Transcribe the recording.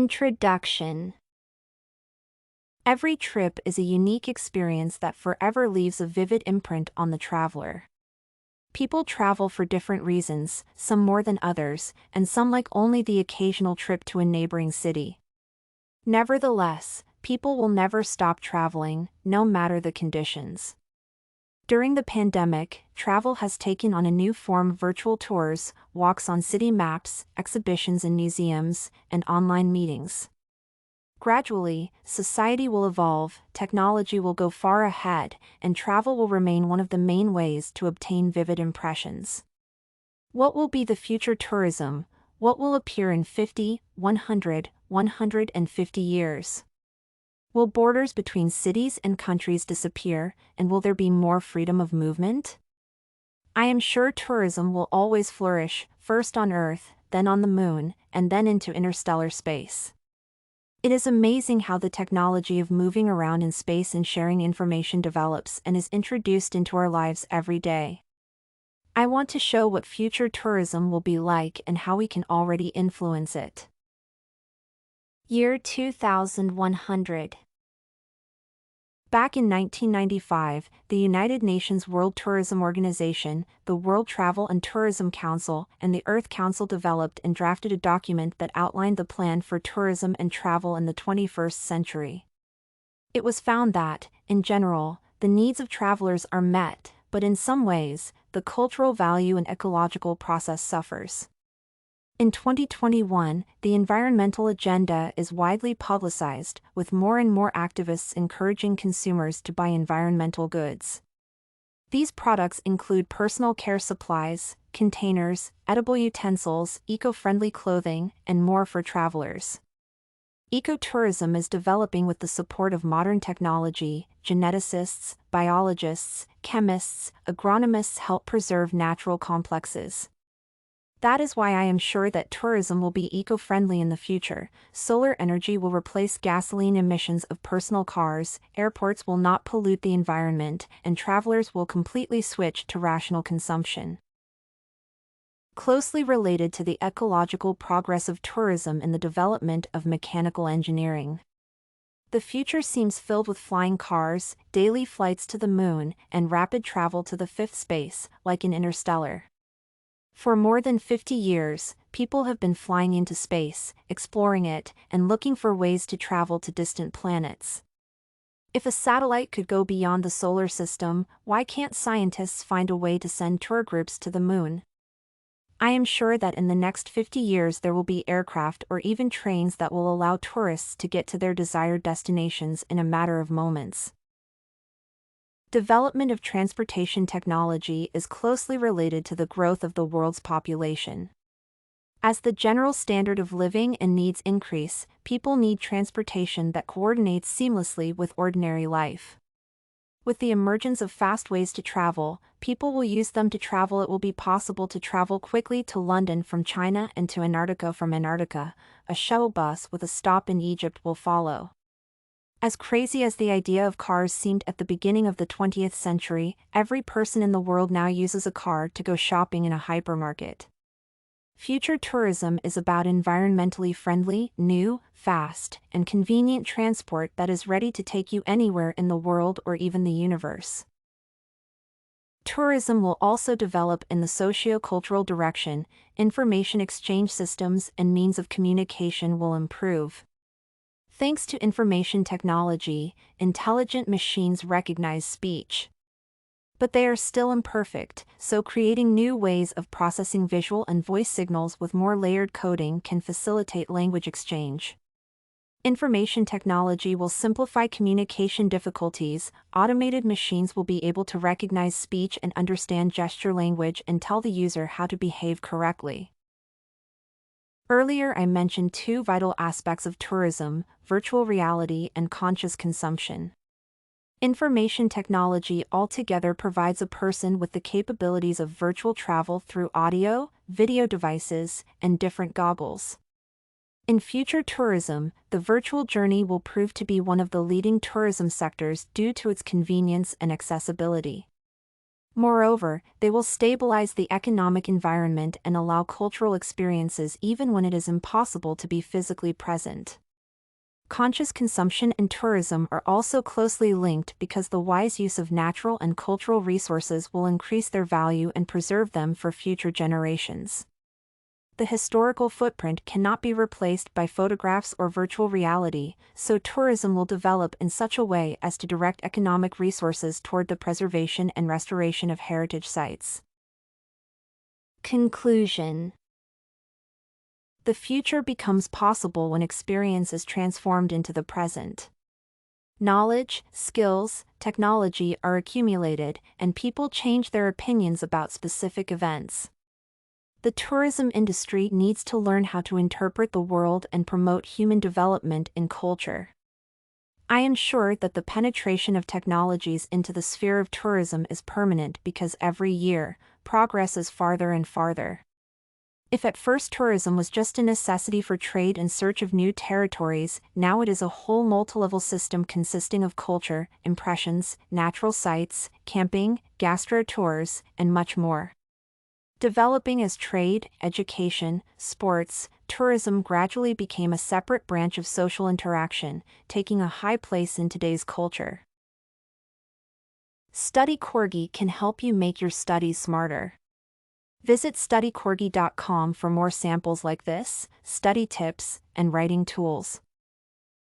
Introduction. Every trip is a unique experience that forever leaves a vivid imprint on the traveler. People travel for different reasons, some more than others, and some like only the occasional trip to a neighboring city. Nevertheless, people will never stop traveling, no matter the conditions. During the pandemic, travel has taken on a new form: virtual tours, walks on city maps, exhibitions in museums, and online meetings. Gradually, society will evolve, technology will go far ahead, and travel will remain one of the main ways to obtain vivid impressions. What will be the future tourism? What will appear in 50, 100, 150 years? Will borders between cities and countries disappear, and will there be more freedom of movement? I am sure tourism will always flourish, first on Earth, then on the Moon, and then into interstellar space. It is amazing how the technology of moving around in space and sharing information develops and is introduced into our lives every day. I want to show what future tourism will be like and how we can already influence it. Year 2100. Back in 1995, the United Nations World Tourism Organization, the World Travel and Tourism Council, and the Earth Council developed and drafted a document that outlined the plan for tourism and travel in the 21st century. It was found that, in general, the needs of travelers are met, but in some ways, the cultural value and ecological process suffers. In 2021, the environmental agenda is widely publicized, with more and more activists encouraging consumers to buy environmental goods. These products include personal care supplies, containers, edible utensils, eco-friendly clothing, and more for travelers. Ecotourism is developing with the support of modern technology. Geneticists, biologists, chemists, agronomists help preserve natural complexes. That is why I am sure that tourism will be eco-friendly in the future. Solar energy will replace gasoline emissions of personal cars, airports will not pollute the environment, and travelers will completely switch to rational consumption. Closely related to the ecological progress of tourism in the development of mechanical engineering. The future seems filled with flying cars, daily flights to the moon, and rapid travel to the fifth space, like in Interstellar. For more than 50 years, people have been flying into space, exploring it, and looking for ways to travel to distant planets. If a satellite could go beyond the solar system, why can't scientists find a way to send tour groups to the moon? I am sure that in the next 50 years there will be aircraft or even trains that will allow tourists to get to their desired destinations in a matter of moments. Development of transportation technology is closely related to the growth of the world's population. As the general standard of living and needs increase, people need transportation that coordinates seamlessly with ordinary life. With the emergence of fast ways to travel, people will use them to travel. It will be possible to travel quickly to London from China and to Antarctica from Antarctica. A shuttle bus with a stop in Egypt will follow. As crazy as the idea of cars seemed at the beginning of the 20th century, every person in the world now uses a car to go shopping in a hypermarket. Future tourism is about environmentally friendly, new, fast, and convenient transport that is ready to take you anywhere in the world or even the universe. Tourism will also develop in the socio-cultural direction. Information exchange systems and means of communication will improve. Thanks to information technology, intelligent machines recognize speech. But they are still imperfect, so creating new ways of processing visual and voice signals with more layered coding can facilitate language exchange. Information technology will simplify communication difficulties. Automated machines will be able to recognize speech and understand gesture language and tell the user how to behave correctly. Earlier I mentioned two vital aspects of tourism: virtual reality and conscious consumption. Information technology altogether provides a person with the capabilities of virtual travel through audio, video devices, and different goggles. In future tourism, the virtual journey will prove to be one of the leading tourism sectors due to its convenience and accessibility. Moreover, they will stabilize the economic environment and allow cultural experiences even when it is impossible to be physically present. Conscious consumption and tourism are also closely linked because the wise use of natural and cultural resources will increase their value and preserve them for future generations. The historical footprint cannot be replaced by photographs or virtual reality, so tourism will develop in such a way as to direct economic resources toward the preservation and restoration of heritage sites. Conclusion. The future becomes possible when experience is transformed into the present. Knowledge, skills, technology are accumulated, and people change their opinions about specific events. The tourism industry needs to learn how to interpret the world and promote human development in culture. I am sure that the penetration of technologies into the sphere of tourism is permanent because every year, progress is farther and farther. If at first tourism was just a necessity for trade and search of new territories, now it is a whole multi-level system consisting of culture, impressions, natural sites, camping, gastro tours, and much more. Developing as trade, education, sports, tourism gradually became a separate branch of social interaction, taking a high place in today's culture. Study Corgi can help you make your studies smarter. Visit studycorgi.com for more samples like this, study tips, and writing tools.